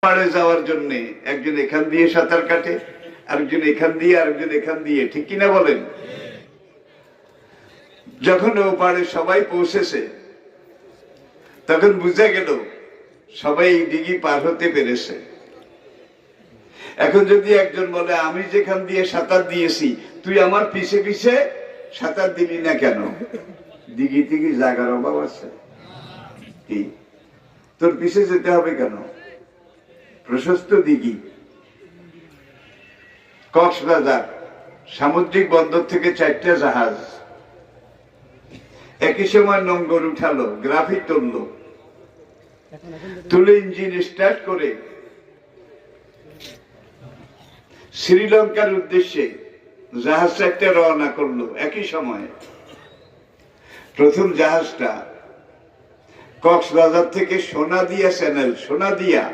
পাড়ে যাওয়ার জন্য একজন এখান দিয়ে সাঁতার কাটে, আরেকজন এখান দিয়ে, আরেকজন এখান দিয়ে, ঠিক কিনা বলেন? যখন ও পাড়ে সবাই পৌঁছেছে তখন বুঝা গেল সবাই এই দিঘি পার হতে পেরেছে। এখন যদি একজন বলে আমি যেখান দিয়ে সাঁতার দিয়েছি তুই আমার পিছে পিছে সাঁতার দিলি না কেন? দিঘিতে কি জায়গার অভাব আছে? কি তোর পিছে যেতে হবে কেন? প্রশস্ত দিঘি। কক্সবাজার সামুদ্রিক বন্দর থেকে 4টা জাহাজ একই সময় নোঙ্গর উঠালো, গ্রাফিক তুললো, তুলে ইঞ্জিন স্টার্ট করে শ্রীলঙ্কার উদ্দেশ্যে জাহাজ 4টা রওনা করলো একই সময়ে। প্রথম জাহাজটা কক্সবাজার থেকে সোনাদিয়া চ্যানেল, সোনাদিয়া